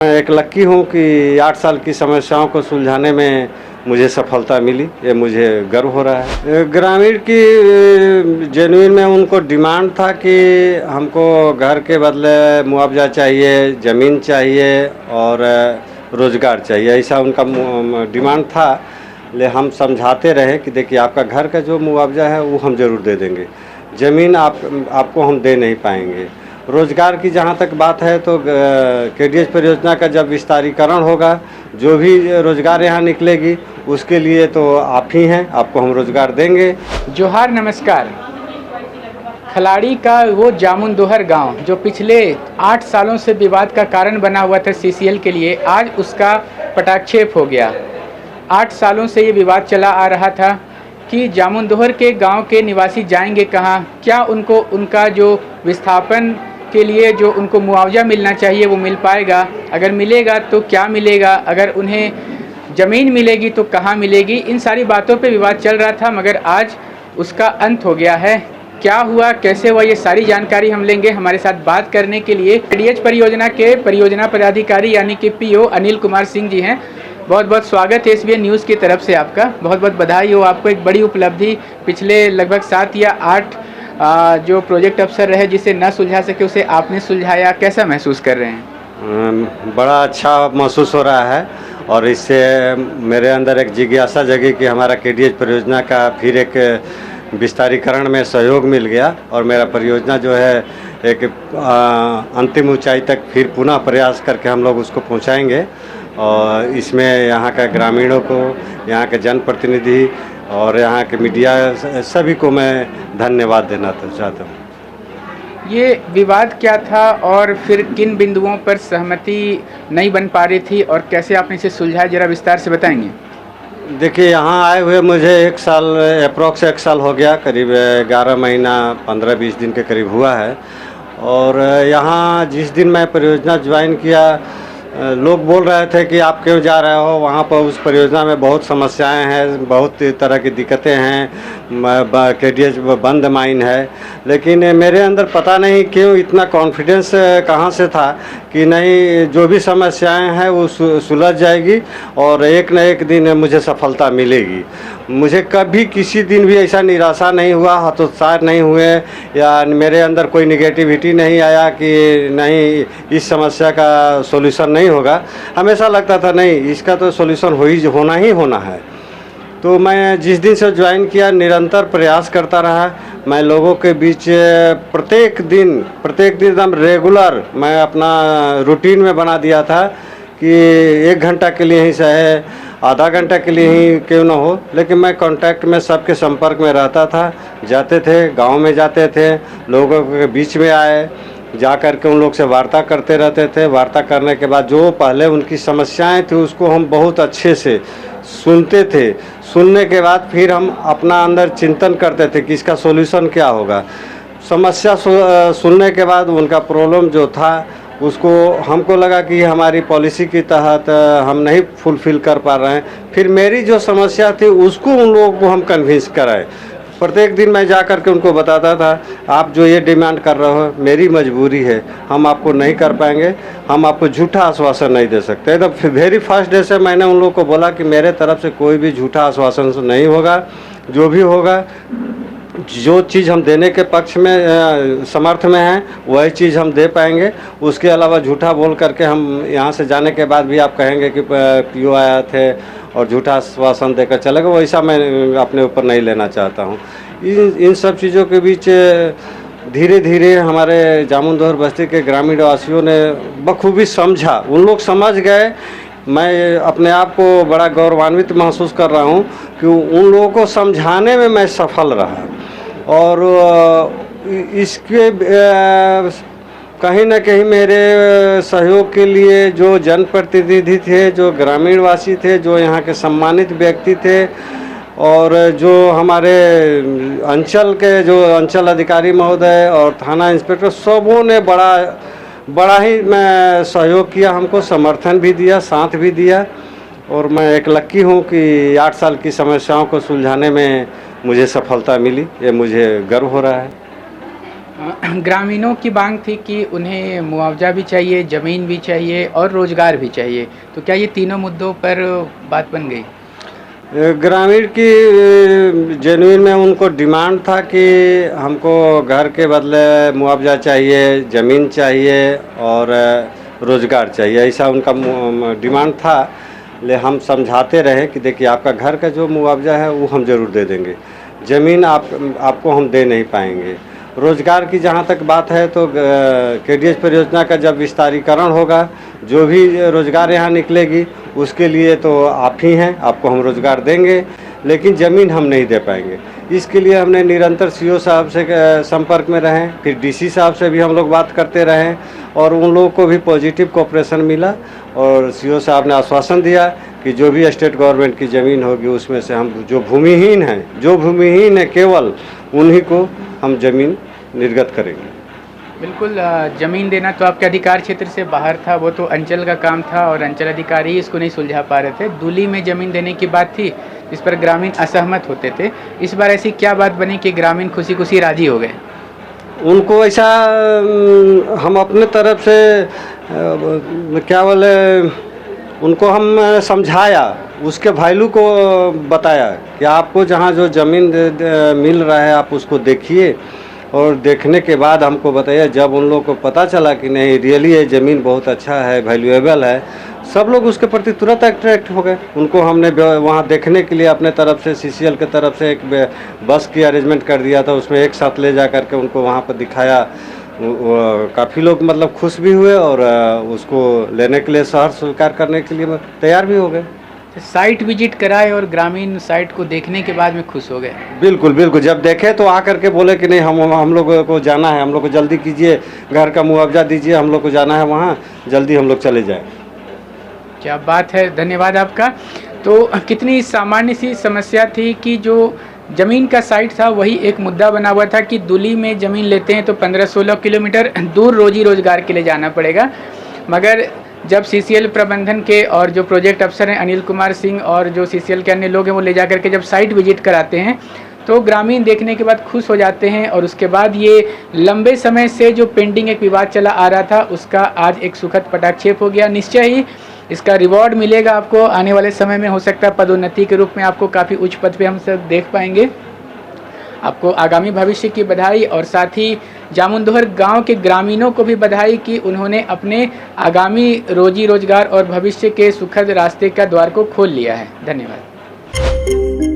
मैं एक लक्की हूँ कि 8 साल की समस्याओं को सुलझाने में मुझे सफलता मिली, ये मुझे गर्व हो रहा है। ग्रामीण की जेनुइन में उनको डिमांड था कि हमको घर के बदले मुआवजा चाहिए, ज़मीन चाहिए और रोज़गार चाहिए, ऐसा उनका डिमांड था। ले हम समझाते रहे कि देखिए आपका घर का जो मुआवजा है वो हम ज़रूर दे देंगे, ज़मीन आपको हम दे नहीं पाएंगे। रोज़गार की जहाँ तक बात है तो केडीएच परियोजना का जब विस्तारीकरण होगा, जो भी रोज़गार यहाँ निकलेगी उसके लिए तो आप ही हैं, आपको हम रोज़गार देंगे। जोहार नमस्कार। खलाड़ी का वो जामुनदोहर गांव जो पिछले 8 सालों से विवाद का कारण बना हुआ था सीसीएल के लिए, आज उसका पटाक्षेप हो गया। 8 सालों से ये विवाद चला आ रहा था कि जामुनदोहर के गांव के निवासी जाएंगे कहाँ, क्या उनको उनका जो विस्थापन के लिए जो उनको मुआवजा मिलना चाहिए वो मिल पाएगा, अगर मिलेगा तो क्या मिलेगा, अगर उन्हें ज़मीन मिलेगी तो कहाँ मिलेगी। इन सारी बातों पे विवाद चल रहा था, मगर आज उसका अंत हो गया है। क्या हुआ, कैसे हुआ, ये सारी जानकारी हम लेंगे। हमारे साथ बात करने के लिए केडीएच परियोजना के परियोजना पदाधिकारी यानी कि पीओ अनिल कुमार सिंह जी हैं। बहुत बहुत स्वागत है एसबीएन न्यूज़ की तरफ से आपका। बहुत बहुत बधाई हो आपको, एक बड़ी उपलब्धि। पिछले लगभग 7 या 8 जो प्रोजेक्ट अफसर रहे जिसे न सुलझा सके उसे आपने सुलझाया, कैसा महसूस कर रहे हैं? बड़ा अच्छा महसूस हो रहा है और इससे मेरे अंदर एक जिज्ञासा जगी कि हमारा केडीएच परियोजना का फिर एक विस्तारीकरण में सहयोग मिल गया और मेरा परियोजना जो है एक अंतिम ऊंचाई तक फिर पुनः प्रयास करके हम लोग उसको पहुंचाएंगे। और इसमें यहाँ का ग्रामीणों को, यहाँ के जनप्रतिनिधि और यहाँ के मीडिया सभी को मैं धन्यवाद देना चाहता हूँ। ये विवाद क्या था और फिर किन बिंदुओं पर सहमति नहीं बन पा रही थी और कैसे आपने इसे सुलझाया, जरा विस्तार से बताएंगे। देखिए यहाँ आए हुए मुझे 1 साल अप्रॉक्स 1 साल हो गया, करीब 11 महीना 15-20 दिन के करीब हुआ है। और यहाँ जिस दिन मैं परियोजना ज्वाइन किया, लोग बोल रहे थे कि आप क्यों जा रहे हो, वहाँ पर उस परियोजना में बहुत समस्याएं हैं, बहुत तरह की दिक्कतें हैं, केडीएच बंद माइन है। लेकिन मेरे अंदर पता नहीं क्यों इतना कॉन्फिडेंस कहाँ से था कि नहीं, जो भी समस्याएं हैं वो सुलझ जाएगी और एक न एक दिन मुझे सफलता मिलेगी। मुझे कभी किसी दिन भी ऐसा निराशा नहीं हुआ, हतोत्साह नहीं हुए या मेरे अंदर कोई निगेटिविटी नहीं आया कि नहीं इस समस्या का सॉल्यूशन नहीं होगा। हमेशा लगता था नहीं, इसका तो सॉल्यूशन होना ही होना है। तो मैं जिस दिन से ज्वाइन किया निरंतर प्रयास करता रहा। मैं लोगों के बीच प्रत्येक दिन एकदम रेगुलर मैं अपना रूटीन में बना दिया था कि 1 घंटा के लिए ही चाहे आधा घंटा के लिए ही क्यों ना हो, लेकिन मैं कांटेक्ट में सबके संपर्क में रहता था। जाते थे, गांव में जाते थे, लोगों के बीच में आए, जा कर के उन लोग से वार्ता करते रहते थे। वार्ता करने के बाद जो पहले उनकी समस्याएं थी उसको हम बहुत अच्छे से सुनते थे। सुनने के बाद फिर हम अपना अंदर चिंतन करते थे कि इसका सॉल्यूशन क्या होगा। समस्या सुनने के बाद उनका प्रॉब्लम जो था उसको हमको लगा कि हमारी पॉलिसी के तहत हम नहीं फुलफ़िल कर पा रहे हैं। फिर मेरी जो समस्या थी उसको उन लोगों को हम कन्विंस कराए। प्रत्येक दिन मैं जा कर के उनको बताता था, आप जो ये डिमांड कर रहे हो मेरी मजबूरी है, हम आपको नहीं कर पाएंगे, हम आपको झूठा आश्वासन नहीं दे सकते। तो वेरी फर्स्ट डे से मैंने उन लोगों को बोला कि मेरे तरफ से कोई भी झूठा आश्वासन नहीं होगा। जो भी होगा, जो चीज़ हम देने के पक्ष में समर्थ में हैं वही चीज़ हम दे पाएंगे। उसके अलावा झूठा बोल करके हम यहाँ से जाने के बाद भी आप कहेंगे कि पीओ आया थे और झूठा आश्वासन देकर चले गए, वैसा मैं अपने ऊपर नहीं लेना चाहता हूँ। इन सब चीज़ों के बीच धीरे धीरे हमारे जामुनदोहर बस्ती के ग्रामीण वासियों ने बखूबी समझा, उन लोग समझ गए। मैं अपने आप को बड़ा गौरवान्वित महसूस कर रहा हूँ कि उन लोगों को समझाने में मैं सफल रहा। और इसके कहीं ना कहीं मेरे सहयोग के लिए जो जनप्रतिनिधि थे, जो ग्रामीणवासी थे, जो यहाँ के सम्मानित व्यक्ति थे और जो हमारे अंचल के जो अंचल अधिकारी महोदय और थाना इंस्पेक्टर, सबों ने बड़ा ही मैं सहयोग किया, हमको समर्थन भी दिया, साथ भी दिया। और मैं एक लक्की हूँ कि 8 साल की समस्याओं को सुलझाने में मुझे सफलता मिली, ये मुझे गर्व हो रहा है। ग्रामीणों की मांग थी कि उन्हें मुआवजा भी चाहिए, ज़मीन भी चाहिए और रोज़गार भी चाहिए। तो क्या ये तीनों मुद्दों पर बात बन गई? ग्रामीण की जेनुइन में उनको डिमांड था कि हमको घर के बदले मुआवजा चाहिए, ज़मीन चाहिए और रोज़गार चाहिए, ऐसा उनका डिमांड था। ले हम समझाते रहे कि देखिए आपका घर का जो मुआवजा है वो हम ज़रूर दे देंगे, ज़मीन आपको हम दे नहीं पाएंगे। रोज़गार की जहाँ तक बात है तो केडीएस परियोजना का जब विस्तारीकरण होगा, जो भी रोज़गार यहाँ निकलेगी उसके लिए तो आप ही हैं, आपको हम रोज़गार देंगे, लेकिन ज़मीन हम नहीं दे पाएंगे। इसके लिए हमने निरंतर सीओ साहब से संपर्क में रहें, फिर डीसी साहब से भी हम लोग बात करते रहें और उन लोगों को भी पॉजिटिव कोऑपरेशन मिला और सीओ साहब ने आश्वासन दिया कि जो भी स्टेट गवर्नमेंट की ज़मीन होगी उसमें से हम जो भूमिहीन है केवल उन्हीं को हम ज़मीन निर्गत करेंगे। बिल्कुल, ज़मीन देना तो आपके अधिकार क्षेत्र से बाहर था, वो तो अंचल का काम था और अंचल अधिकारी इसको नहीं सुलझा पा रहे थे। दूली में ज़मीन देने की बात थी, इस पर ग्रामीण असहमत होते थे। इस बार ऐसी क्या बात बनी कि ग्रामीण खुशी-खुशी राज़ी हो गए? उनको ऐसा हम अपने तरफ से क्या बोले उनको हम समझाया, उसके वैल्यू को बताया कि आपको जहाँ जो ज़मीन मिल रहा है आप उसको देखिए और देखने के बाद हमको बताइए। जब उन लोगों को पता चला कि नहीं रियली ये ज़मीन बहुत अच्छा है, वैल्यूएबल है, सब लोग उसके प्रति तुरंत अट्रैक्ट हो गए। उनको हमने वहाँ देखने के लिए अपने तरफ से सीसीएल के तरफ से एक बस की अरेंजमेंट कर दिया था, उसमें एक साथ ले जा करके उनको वहाँ पर दिखाया। काफ़ी लोग मतलब खुश भी हुए और उसको लेने के लिए शहर स्वीकार करने के लिए तैयार भी हो गए। साइट विजिट कराए और ग्रामीण साइट को देखने के बाद में खुश हो गए। बिल्कुल बिल्कुल, जब देखे तो आकर के बोले कि नहीं हम लोग को जाना है, हम लोग को जल्दी कीजिए, घर का मुआवजा दीजिए, हम लोग को जाना है वहाँ, जल्दी हम लोग चले जाएं। क्या बात है, धन्यवाद आपका। तो कितनी सामान्य सी समस्या थी कि जो ज़मीन का साइट था वही एक मुद्दा बना हुआ था कि दूली में ज़मीन लेते हैं तो 15-16 किलोमीटर दूर रोजी रोज़गार के लिए जाना पड़ेगा। मगर जब सीसीएल प्रबंधन के और जो प्रोजेक्ट अफसर हैं अनिल कुमार सिंह और जो सीसीएल के अन्य लोग हैं वो ले जाकर के जब साइट विजिट कराते हैं तो ग्रामीण देखने के बाद खुश हो जाते हैं और उसके बाद ये लंबे समय से जो पेंडिंग एक विवाद चला आ रहा था उसका आज एक सुखद पटाक्षेप हो गया। निश्चय ही इसका रिवॉर्ड मिलेगा आपको आने वाले समय में, हो सकता है पदोन्नति के रूप में आपको काफ़ी उच्च पद पे हम सब देख पाएंगे। आपको आगामी भविष्य की बधाई और साथ ही जामुनदोहर गांव के ग्रामीणों को भी बधाई कि उन्होंने अपने आगामी रोजी रोजगार और भविष्य के सुखद रास्ते का द्वार को खोल लिया है। धन्यवाद।